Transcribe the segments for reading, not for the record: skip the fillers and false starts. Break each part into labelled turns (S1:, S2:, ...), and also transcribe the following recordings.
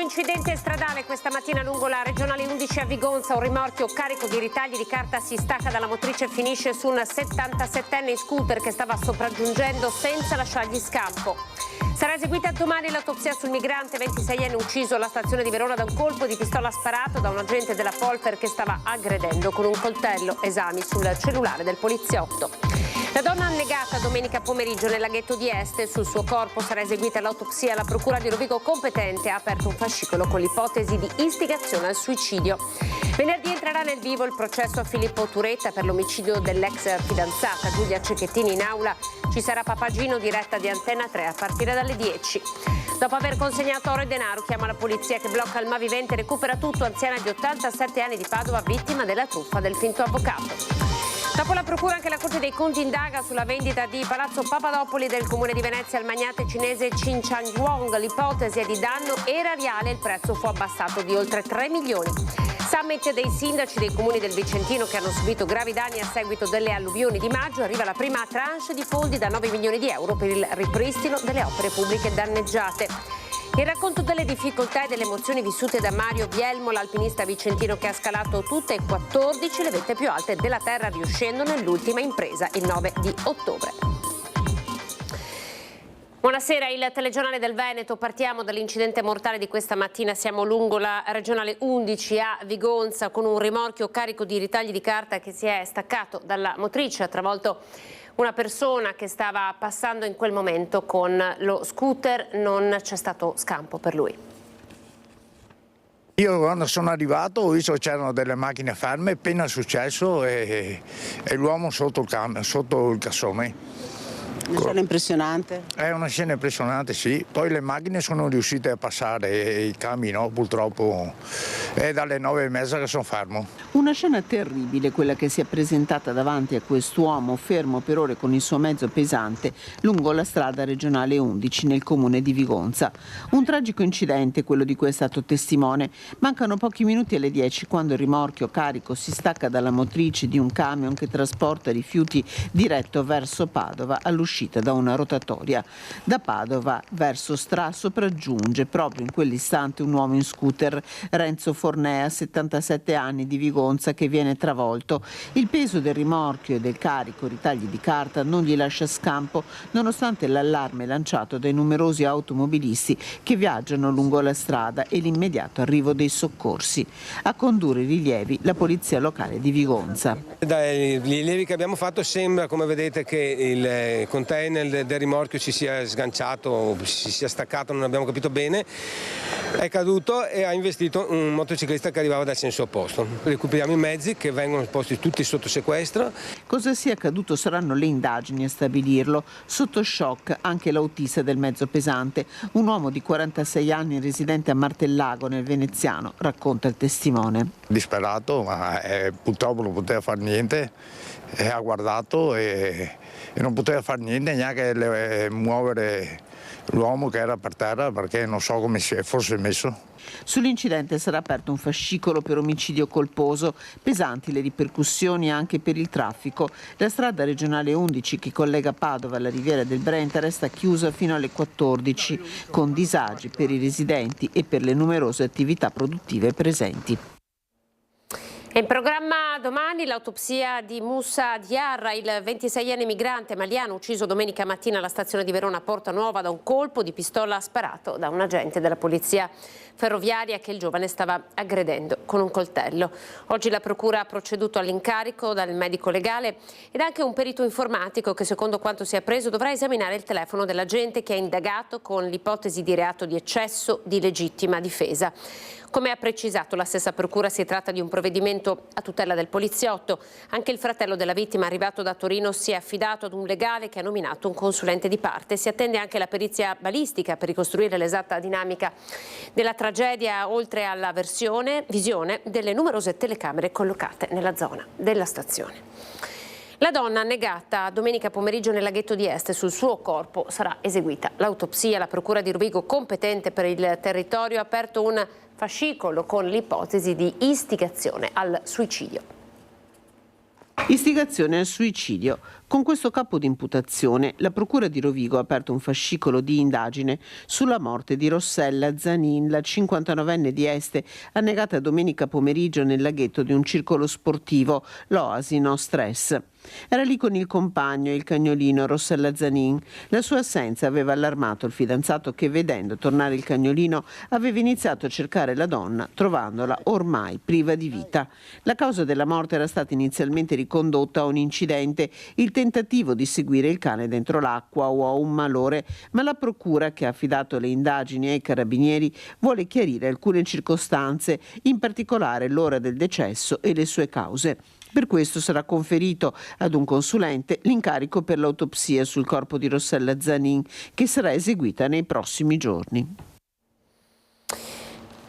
S1: incidente stradale questa mattina lungo la regionale 11 a Vigonza. Un rimorchio carico di ritagli di carta si stacca dalla motrice e finisce su un 77enne in scooter che stava sopraggiungendo senza lasciargli scampo. Sarà eseguita domani l'autopsia sul migrante 26enne ucciso alla stazione di Verona da un colpo di pistola sparato da un agente della Polfer che stava aggredendo con un coltello. Esami sul cellulare del poliziotto. La donna annegata domenica pomeriggio nel laghetto di Este. Sul suo corpo sarà eseguita l'autopsia. La procura di Rovigo competente ha aperto un fascicolo con l'ipotesi di istigazione al suicidio. Venerdì entrerà nel vivo il processo a Filippo Turetta per l'omicidio dell'ex fidanzata Giulia Cecchettini. In aula ci sarà Papagino, diretta di Antenna 3 a partire dalle 10. Dopo aver consegnato oro e denaro, chiama la polizia che blocca il malvivente e recupera tutto. Anziana di 87 anni di Padova, vittima della truffa del finto avvocato. Dopo la procura anche la Corte dei Conti indaga sulla vendita di Palazzo Papadopoli del Comune di Venezia al magnate cinese Qin Chang-yuang. L'ipotesi è di danno erariale e il prezzo fu abbassato di oltre 3 milioni. Summit dei sindaci dei comuni del Vicentino che hanno subito gravi danni a seguito delle alluvioni di maggio. Arriva la prima tranche di fondi da 9 milioni di euro per il ripristino delle opere pubbliche danneggiate. Il racconto delle difficoltà e delle emozioni vissute da Mario Bielmo, l'alpinista vicentino che ha scalato tutte e 14 le vette più alte della terra riuscendo nell'ultima impresa il 9 di ottobre. Buonasera, il telegiornale del Veneto. Partiamo dall'incidente mortale di questa mattina. Siamo lungo la regionale 11 a Vigonza con un rimorchio carico di ritagli di carta che si è staccato dalla motrice, ha travolto una persona che stava passando in quel momento con lo scooter. Non c'è stato scampo per lui.
S2: Io quando sono arrivato ho visto che c'erano delle macchine ferme, appena successo e l'uomo sotto il cassone.
S3: Una scena impressionante?
S2: È una scena impressionante, sì. Poi le macchine sono riuscite a passare e i camion no, purtroppo è dalle 9:30 che sono fermo.
S3: Una scena terribile quella che si è presentata davanti a quest'uomo fermo per ore con il suo mezzo pesante lungo la strada regionale 11 nel comune di Vigonza. Un tragico incidente quello di cui è stato testimone. Mancano pochi minuti alle 10 quando il rimorchio carico si stacca dalla motrice di un camion che trasporta rifiuti diretto verso Padova all'uscita da una rotatoria. Da Padova verso Stra sopraggiunge proprio in quell'istante un uomo in scooter, Renzo Fornea, 77 anni, di Vigonza, che viene travolto. Il peso del rimorchio e del carico ritagli di carta non gli lascia scampo nonostante l'allarme lanciato dai numerosi automobilisti che viaggiano lungo la strada e l'immediato arrivo dei soccorsi. A condurre i rilievi la polizia locale di Vigonza.
S4: Dai rilievi che abbiamo fatto sembra, come vedete, che il container del rimorchio si sia sganciato, si sia staccato, non abbiamo capito bene, è caduto e ha investito un motociclista che arrivava dal senso opposto. Recuperiamo i mezzi che vengono posti tutti sotto sequestro.
S3: Cosa sia accaduto saranno le indagini a stabilirlo. Sotto shock anche l'autista del mezzo pesante, un uomo di 46 anni residente a Martellago nel Veneziano, racconta il testimone.
S2: Disperato, ma purtroppo non poteva fare niente, ha guardato e non poteva fare niente, neanche muovere l'uomo che era per terra perché non so come si fosse messo.
S3: Sull'incidente sarà aperto un fascicolo per omicidio colposo, pesanti le ripercussioni anche per il traffico. La strada regionale 11 che collega Padova alla Riviera del Brenta resta chiusa fino alle 14, con disagi per i residenti e per le numerose attività produttive presenti.
S1: È in programma domani l'autopsia di Moussa Diarra, il 26enne migrante maliano ucciso domenica mattina alla stazione di Verona Porta Nuova da un colpo di pistola sparato da un agente della polizia ferroviaria che il giovane stava aggredendo con un coltello. Oggi la procura ha proceduto all'incarico dal medico legale ed anche un perito informatico che, secondo quanto si è appreso, dovrà esaminare il telefono dell'agente che è indagato con l'ipotesi di reato di eccesso di legittima difesa. Come ha precisato la stessa procura, si tratta di un provvedimento a tutela del poliziotto. Anche il fratello della vittima, arrivato da Torino, si è affidato ad un legale che ha nominato un consulente di parte. Si attende anche la perizia balistica per ricostruire l'esatta dinamica della tragedia, oltre alla visione delle numerose telecamere collocate nella zona della stazione. La donna annegata domenica pomeriggio nel laghetto di Este, sul suo corpo sarà eseguita l'autopsia. La procura di Rovigo, competente per il territorio, ha aperto un fascicolo con l'ipotesi di istigazione al suicidio.
S3: Istigazione al suicidio. Con questo capo di imputazione, la Procura di Rovigo ha aperto un fascicolo di indagine sulla morte di Rossella Zanin, la 59enne di Este, annegata domenica pomeriggio nel laghetto di un circolo sportivo, l'Oasi No Stress. Era lì con il compagno, il cagnolino Rossella Zanin. La sua assenza aveva allarmato il fidanzato che, vedendo tornare il cagnolino, aveva iniziato a cercare la donna, trovandola ormai priva di vita. La causa della morte era stata inizialmente ricondotta a un incidente, il tentativo di seguire il cane dentro l'acqua o a un malore, ma la procura, che ha affidato le indagini ai carabinieri, vuole chiarire alcune circostanze, in particolare l'ora del decesso e le sue cause. Per questo sarà conferito ad un consulente l'incarico per l'autopsia sul corpo di Rossella Zanin, che sarà eseguita nei prossimi giorni.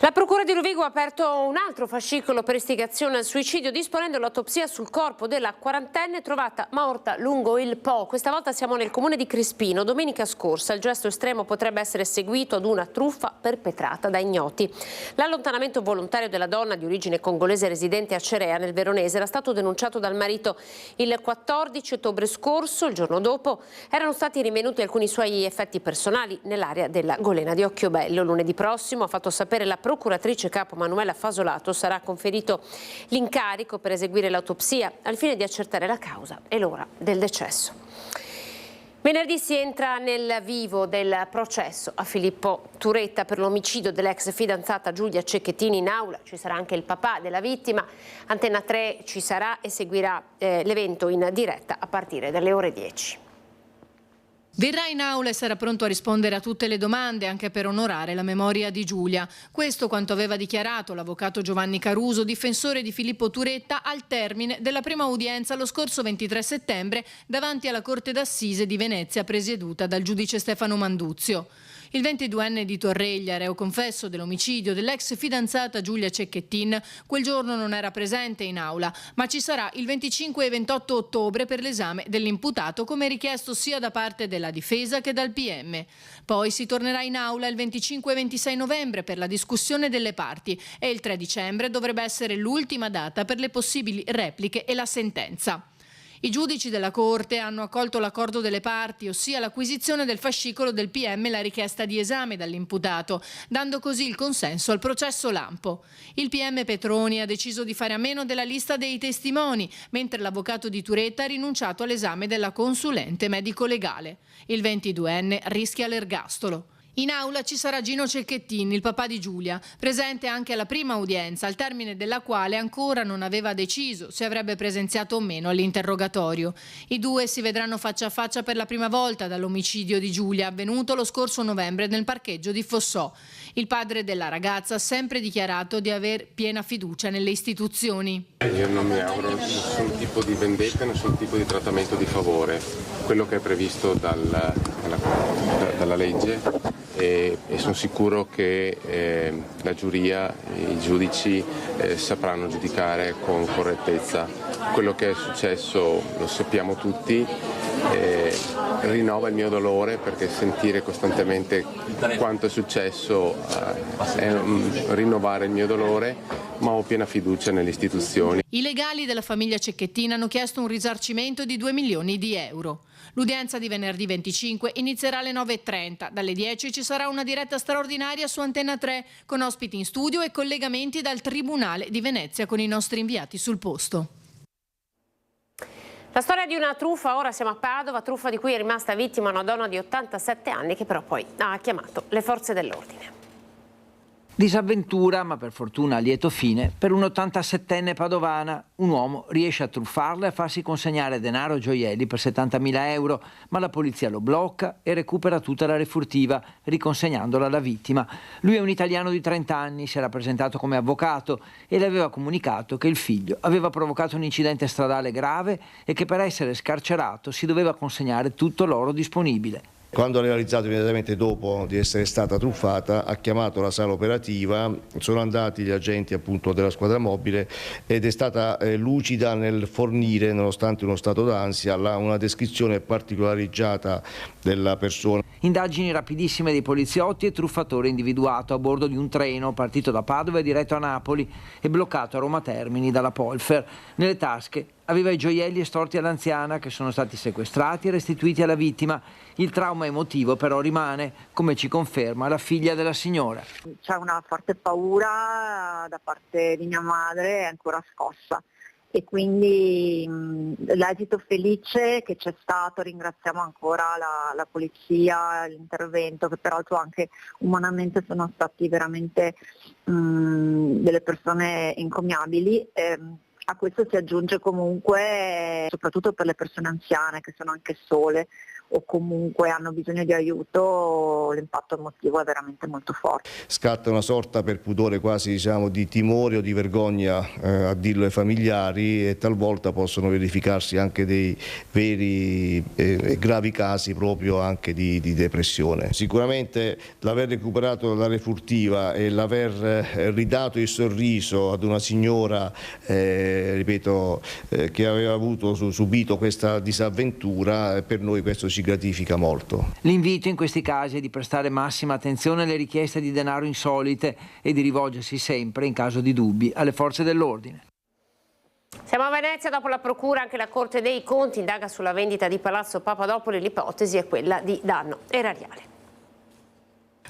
S1: La Procura di Rovigo ha aperto un altro fascicolo per istigazione al suicidio, disponendo l'autopsia sul corpo della quarantenne trovata morta lungo il Po. Questa volta siamo nel comune di Crispino. Domenica scorsa il gesto estremo potrebbe essere seguito ad una truffa perpetrata da ignoti. L'allontanamento volontario della donna di origine congolese residente a Cerea, nel Veronese, era stato denunciato dal marito il 14 ottobre scorso. Il giorno dopo erano stati rinvenuti alcuni suoi effetti personali nell'area della golena di Occhiobello. Lunedì prossimo, ha fatto sapere la procuratrice capo Manuela Fasolato, sarà conferito l'incarico per eseguire l'autopsia al fine di accertare la causa e l'ora del decesso. Venerdì si entra nel vivo del processo a Filippo Turetta per l'omicidio dell'ex fidanzata Giulia Cecchettin. In aula ci sarà anche il papà della vittima. Antena 3 ci sarà e seguirà l'evento in diretta a partire dalle ore 10.
S5: Verrà in aula e sarà pronto a rispondere a tutte le domande, anche per onorare la memoria di Giulia. Questo quanto aveva dichiarato l'avvocato Giovanni Caruso, difensore di Filippo Turetta, al termine della prima udienza lo scorso 23 settembre davanti alla Corte d'Assise di Venezia, presieduta dal giudice Stefano Manduzio. Il 22enne di Torreglia, reo confesso dell'omicidio dell'ex fidanzata Giulia Cecchettin, quel giorno non era presente in aula, ma ci sarà il 25 e 28 ottobre per l'esame dell'imputato, come richiesto sia da parte della difesa che dal PM. Poi si tornerà in aula il 25 e 26 novembre per la discussione delle parti e il 3 dicembre dovrebbe essere l'ultima data per le possibili repliche e la sentenza. I giudici della Corte hanno accolto l'accordo delle parti, ossia l'acquisizione del fascicolo del PM e la richiesta di esame dall'imputato, dando così il consenso al processo lampo. Il PM Petroni ha deciso di fare a meno della lista dei testimoni, mentre l'avvocato di Turetta ha rinunciato all'esame della consulente medico-legale. Il 22enne rischia l'ergastolo. In aula ci sarà Gino Cecchettin, il papà di Giulia, presente anche alla prima udienza, al termine della quale ancora non aveva deciso se avrebbe presenziato o meno all'interrogatorio. I due si vedranno faccia a faccia per la prima volta dall'omicidio di Giulia, avvenuto lo scorso novembre nel parcheggio di Fossò. Il padre della ragazza ha sempre dichiarato di aver piena fiducia nelle istituzioni.
S6: Io non mi auguro nessun tipo di vendetta, nessun tipo di trattamento di favore. Quello che è previsto dalla legge e sono sicuro che la giuria, i giudici sapranno giudicare con correttezza. Quello che è successo lo sappiamo tutti, rinnova il mio dolore perché sentire costantemente quanto è successo è rinnovare il mio dolore, ma ho piena fiducia nelle istituzioni.
S5: I legali della famiglia Cecchettin hanno chiesto un risarcimento di 2 milioni di euro. L'udienza di venerdì 25 inizierà alle 9:30. Dalle 10 ci sarà una diretta straordinaria su Antena 3 con ospiti in studio e collegamenti dal Tribunale di Venezia con i nostri inviati sul posto.
S1: La storia di una truffa, ora siamo a Padova, truffa di cui è rimasta vittima una donna di 87 anni che però poi ha chiamato le forze dell'ordine.
S7: Disavventura, ma per fortuna a lieto fine, per un 87enne padovana. Un uomo riesce a truffarla e a farsi consegnare denaro e gioielli per 70.000 euro, ma la polizia lo blocca e recupera tutta la refurtiva, riconsegnandola alla vittima. Lui è un italiano di 30 anni, si era presentato come avvocato e le aveva comunicato che il figlio aveva provocato un incidente stradale grave e che per essere scarcerato si doveva consegnare tutto l'oro disponibile.
S8: Quando ha realizzato immediatamente dopo di essere stata truffata, ha chiamato la sala operativa, sono andati gli agenti appunto della squadra mobile ed è stata lucida nel fornire, nonostante uno stato d'ansia, una descrizione particolareggiata della persona.
S7: Indagini rapidissime dei poliziotti e truffatore individuato a bordo di un treno partito da Padova e diretto a Napoli e bloccato a Roma Termini dalla Polfer. Nelle tasche aveva i gioielli estorti all'anziana che sono stati sequestrati e restituiti alla vittima. Il trauma emotivo però rimane, come ci conferma la figlia della signora.
S9: C'è una forte paura da parte di mia madre, è ancora scossa. E quindi l'esito felice che c'è stato, ringraziamo ancora la polizia, l'intervento, che peraltro anche umanamente sono stati veramente delle persone encomiabili. A questo si aggiunge comunque, soprattutto per le persone anziane che sono anche sole o comunque hanno bisogno di aiuto, l'impatto emotivo è veramente molto forte.
S8: Scatta una sorta, per pudore quasi di timore o di vergogna a dirlo ai familiari, e talvolta possono verificarsi anche dei veri e gravi casi proprio anche di depressione. Sicuramente l'aver recuperato la refurtiva e l'aver ridato il sorriso ad una signora che aveva subito questa disavventura, per noi questo ci gratifica molto.
S7: L'invito in questi casi è di prestare massima attenzione alle richieste di denaro insolite e di rivolgersi sempre, in caso di dubbi, alle forze dell'ordine.
S1: Siamo a Venezia, dopo la procura anche la Corte dei Conti indaga sulla vendita di Palazzo Papadopoli, l'ipotesi è quella di danno erariale.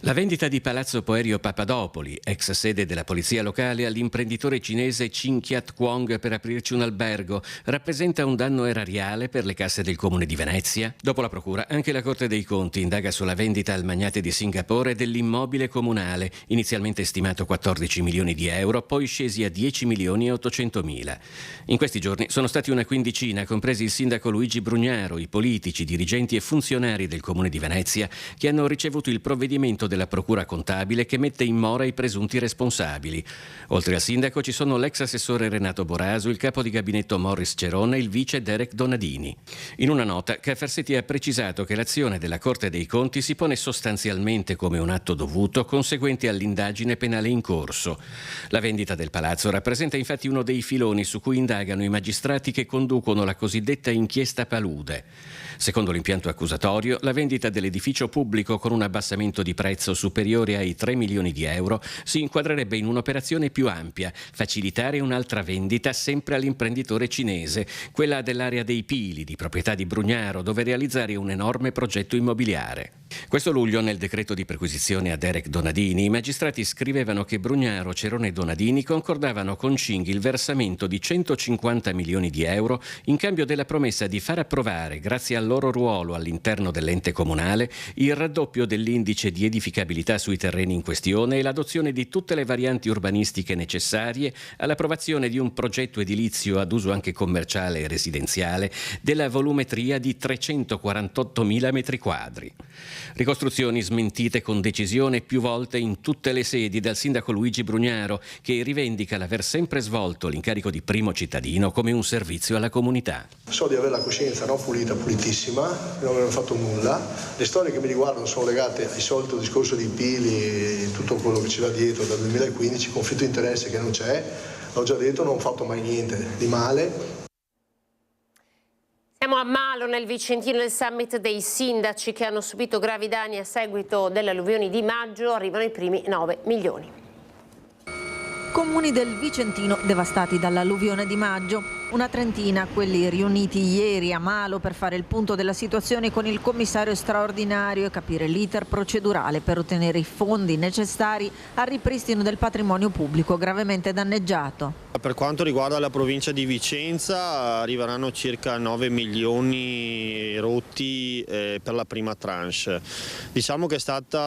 S10: La vendita di Palazzo Poerio Papadopoli, ex sede della polizia locale, all'imprenditore cinese Chin Kiat Kuong per aprirci un albergo, rappresenta un danno erariale per le casse del Comune di Venezia? Dopo la procura, anche la Corte dei Conti indaga sulla vendita al magnate di Singapore dell'immobile comunale, inizialmente stimato 14 milioni di euro, poi scesi a 10 milioni e 800 mila. In questi giorni sono stati una quindicina, compresi il sindaco Luigi Brugnaro, i politici, dirigenti e funzionari del Comune di Venezia, che hanno ricevuto il provvedimento della procura contabile che mette in mora i presunti responsabili. Oltre al sindaco ci sono l'ex assessore Renato Boraso, il capo di gabinetto Morris Cerone e il vice Derek Donadini. In una nota, Caffarsetti ha precisato che l'azione della Corte dei Conti si pone sostanzialmente come un atto dovuto conseguente all'indagine penale in corso. La vendita del palazzo rappresenta infatti uno dei filoni su cui indagano i magistrati che conducono la cosiddetta inchiesta Palude. Secondo l'impianto accusatorio, la vendita dell'edificio pubblico con un abbassamento di prezzo superiore ai 3 milioni di euro si inquadrerebbe in un'operazione più ampia, facilitare un'altra vendita sempre all'imprenditore cinese, quella dell'area dei Pili, di proprietà di Brugnaro, dove realizzare un enorme progetto immobiliare. Questo luglio, nel decreto di perquisizione a Derek Donadini, i magistrati scrivevano che Brugnaro, Cerone e Donadini concordavano con Cing il versamento di 150 milioni di euro in cambio della promessa di far approvare, grazie al loro ruolo all'interno dell'ente comunale, il raddoppio dell'indice di edificabilità sui terreni in questione e l'adozione di tutte le varianti urbanistiche necessarie all'approvazione di un progetto edilizio ad uso anche commerciale e residenziale della volumetria di 348.000 metri quadri. Ricostruzioni smentite con decisione più volte in tutte le sedi dal sindaco Luigi Brugnaro, che rivendica l'aver sempre svolto l'incarico di primo cittadino come un servizio alla comunità.
S11: So di avere la coscienza non pulita, pulitissima, non aver fatto nulla. Le storie che mi riguardano sono legate al solito discorso di Pili e tutto quello che ci va dietro dal 2015, conflitto di interesse che non c'è. L'ho già detto, non ho fatto mai niente di male.
S1: Siamo a Malo, nel Vicentino, il summit dei sindaci che hanno subito gravi danni a seguito delle alluvioni di maggio. Arrivano i primi 9 milioni.
S12: Comuni del Vicentino devastati dall'alluvione di maggio. Una trentina, quelli riuniti ieri a Malo per fare il punto della situazione con il commissario straordinario e capire l'iter procedurale per ottenere i fondi necessari al ripristino del patrimonio pubblico gravemente danneggiato.
S13: Per quanto riguarda la provincia di Vicenza, arriveranno circa 9 milioni rotti per la prima tranche. Diciamo che è stato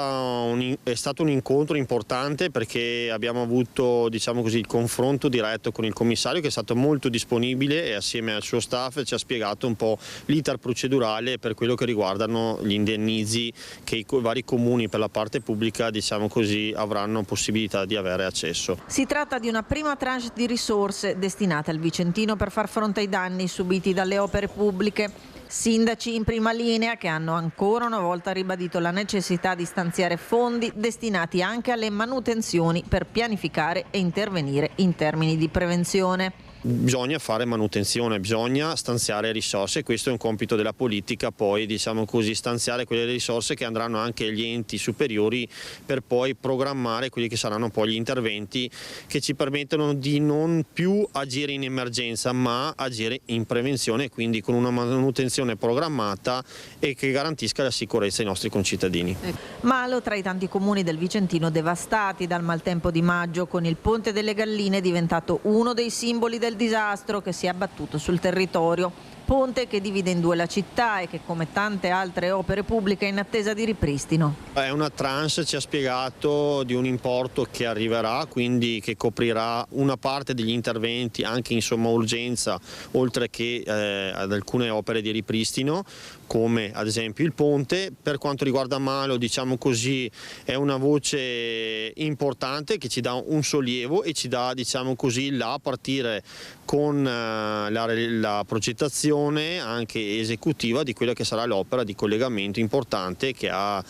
S13: un incontro importante perché abbiamo avuto, diciamo così, il confronto diretto con il commissario, che è stato molto disponibile e assieme al suo staff ci ha spiegato un po' l'iter procedurale per quello che riguardano gli indennizi che i vari comuni per la parte pubblica, diciamo così, avranno possibilità di avere accesso.
S12: Si tratta di una prima tranche di risorse destinate al Vicentino per far fronte ai danni subiti dalle opere pubbliche. Sindaci in prima linea che hanno ancora una volta ribadito la necessità di stanziare fondi destinati anche alle manutenzioni per pianificare e intervenire in termini di prevenzione.
S13: Bisogna fare manutenzione, bisogna stanziare risorse, questo è un compito della politica, poi diciamo così stanziare quelle risorse che andranno anche agli enti superiori per poi programmare quelli che saranno poi gli interventi che ci permettono di non più agire in emergenza ma agire in prevenzione, quindi con una manutenzione programmata e che garantisca la sicurezza ai nostri concittadini.
S12: Malo tra i tanti comuni del Vicentino devastati dal maltempo di maggio, con il Ponte delle Galline diventato uno dei simboli del disastro che si è abbattuto sul territorio. Ponte che divide in due la città e che, come tante altre opere pubbliche, è in attesa di ripristino.
S13: È una tranche, ci ha spiegato, di un importo che arriverà, quindi che coprirà una parte degli interventi anche in somma urgenza, oltre che ad alcune opere di ripristino, come ad esempio il ponte. Per quanto riguarda Malo, diciamo così, è una voce importante che ci dà un sollievo e ci dà, diciamo così, a partire con la progettazione anche esecutiva di quella che sarà l'opera di collegamento importante che ha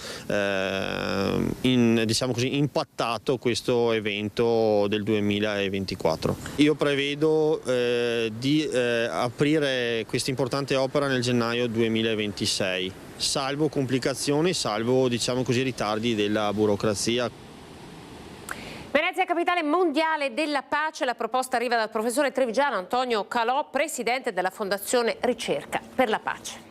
S13: diciamo così, impattato questo evento del 2024. Io prevedo di aprire questa importante opera nel gennaio 2026, salvo complicazioni, salvo, diciamo così, ritardi della burocrazia.
S1: Venezia capitale mondiale della pace, la proposta arriva dal professore trevigiano Antonio Calò, presidente della Fondazione Ricerca per la Pace.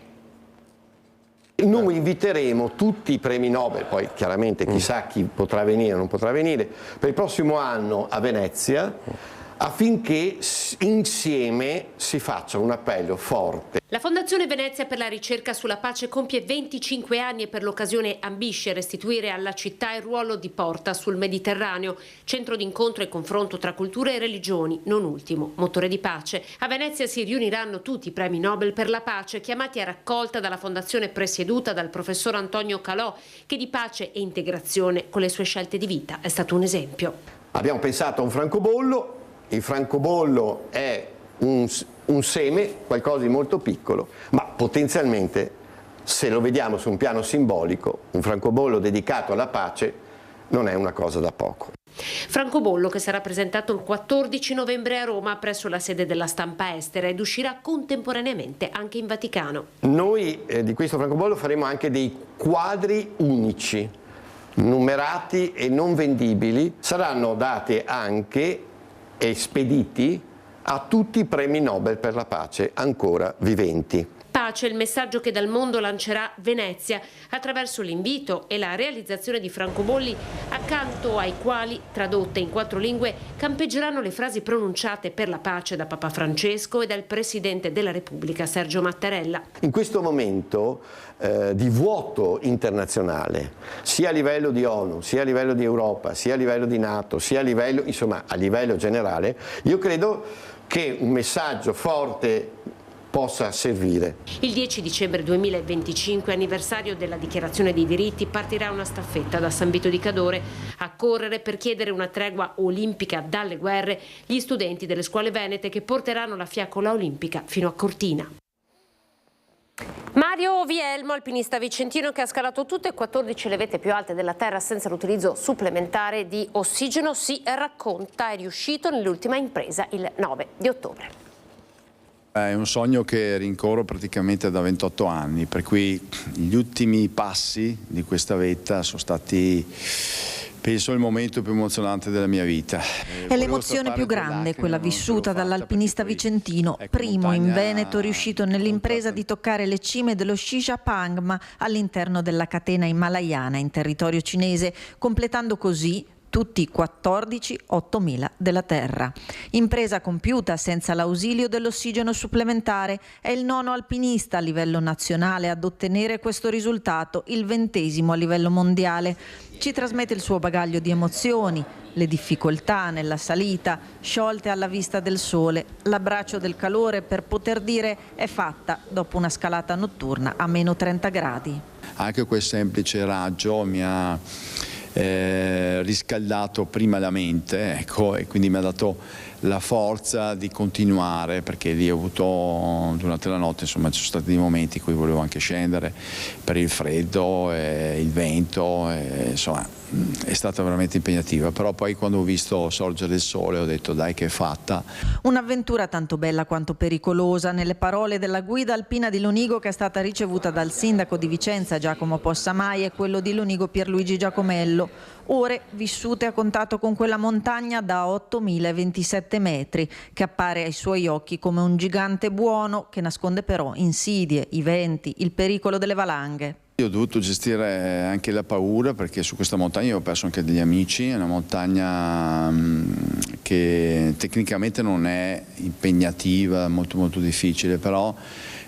S14: Noi inviteremo tutti i premi Nobel, poi chiaramente chissà chi potrà venire o non potrà venire, per il prossimo anno a Venezia, affinché insieme si faccia un appello forte.
S1: La Fondazione Venezia per la ricerca sulla pace compie 25 anni e per l'occasione ambisce a restituire alla città il ruolo di porta sul Mediterraneo, centro di incontro e confronto tra culture e religioni, non ultimo motore di pace. A Venezia si riuniranno tutti i premi Nobel per la pace chiamati a raccolta dalla Fondazione presieduta dal professor Antonio Calò, che di pace e integrazione con le sue scelte di vita è stato un esempio.
S14: Abbiamo pensato a un francobollo. Il francobollo è un seme, qualcosa di molto piccolo, ma potenzialmente, se lo vediamo su un piano simbolico, un francobollo dedicato alla pace non è una cosa da poco.
S1: Francobollo che sarà presentato il 14 novembre a Roma presso la sede della Stampa Estera ed uscirà contemporaneamente anche in Vaticano.
S14: Noi di questo francobollo faremo anche dei quadri unici, numerati e non vendibili, saranno dati anche e spediti a tutti i premi Nobel per la pace ancora viventi.
S1: Pace, il messaggio che dal mondo lancerà Venezia attraverso l'invito e la realizzazione di francobolli accanto ai quali, tradotte in 4 lingue, campeggeranno le frasi pronunciate per la pace da Papa Francesco e dal Presidente della Repubblica Sergio Mattarella.
S14: In questo momento di vuoto internazionale, sia a livello di ONU, sia a livello di Europa, sia a livello di NATO, sia a livello, insomma, a livello generale, io credo che un messaggio forte possa servire.
S1: Il 10 dicembre 2025, anniversario della Dichiarazione dei diritti, partirà una staffetta da San Vito di Cadore a correre per chiedere una tregua olimpica dalle guerre gli studenti delle scuole venete che porteranno la fiaccola olimpica fino a Cortina. Mario Vielmo, alpinista vicentino che ha scalato tutte e 14 le vette più alte della Terra senza l'utilizzo supplementare di ossigeno, si racconta, è riuscito nell'ultima impresa il 9 di ottobre.
S15: È un sogno che rincorro praticamente da 28 anni, per cui gli ultimi passi di questa vetta sono stati, penso, il momento più emozionante della mia vita.
S12: È l'emozione più grande, quella vissuta dall'alpinista vicentino, primo in Veneto riuscito nell'impresa di toccare le cime dello Shisha Pangma all'interno della catena himalayana in territorio cinese, completando così tutti 14 8000 della Terra. Impresa compiuta senza l'ausilio dell'ossigeno supplementare, è il 9° alpinista a livello nazionale ad ottenere questo risultato, il 20° a livello mondiale. Ci trasmette il suo bagaglio di emozioni, le difficoltà nella salita, sciolte alla vista del sole, l'abbraccio del calore per poter dire è fatta dopo una scalata notturna a -30 gradi.
S15: Anche quel semplice raggio mi ha riscaldato prima la mente, ecco, e quindi mi ha dato la forza di continuare, perché lì ho avuto durante la notte, insomma, ci sono stati dei momenti in cui volevo anche scendere per il freddo e il vento, insomma è stata veramente impegnativa, però poi quando ho visto sorgere il sole ho detto dai che è fatta.
S12: Un'avventura tanto bella quanto pericolosa, nelle parole della guida alpina di Lonigo, che è stata ricevuta dal sindaco di Vicenza Giacomo Possamai e quello di Lonigo Pierluigi Giacomello. Ore vissute a contatto con quella montagna da 8.027 metri, che appare ai suoi occhi come un gigante buono che nasconde però insidie, i venti, il pericolo delle valanghe.
S15: Io ho dovuto gestire anche la paura, perché su questa montagna ho perso anche degli amici. È una montagna che tecnicamente non è impegnativa, molto difficile, però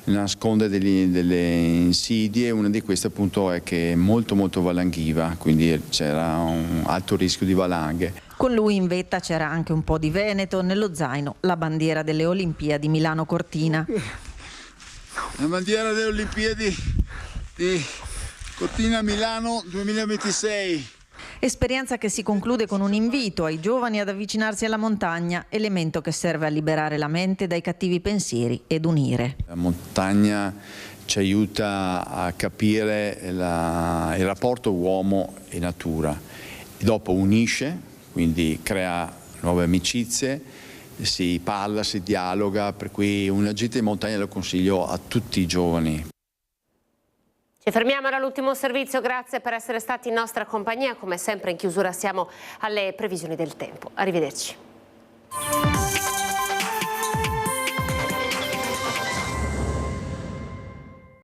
S15: nasconde delle insidie. Una di queste appunto è che è molto valanghiva, quindi c'era un alto rischio di valanghe.
S12: Con lui in vetta c'era anche un po' di Veneto, nello zaino la bandiera delle Olimpiadi Milano Cortina.
S16: La bandiera delle Olimpiadi di Cortina Milano 2026.
S12: Esperienza che si conclude con un invito ai giovani ad avvicinarsi alla montagna, elemento che serve a liberare la mente dai cattivi pensieri ed unire.
S15: La montagna ci aiuta a capire il rapporto uomo e natura, e dopo unisce, quindi crea nuove amicizie, si parla, si dialoga, per cui una gita in montagna lo consiglio a tutti i giovani.
S1: Ci fermiamo all'ultimo servizio, grazie per essere stati in nostra compagnia. Come sempre in chiusura siamo alle previsioni del tempo. Arrivederci.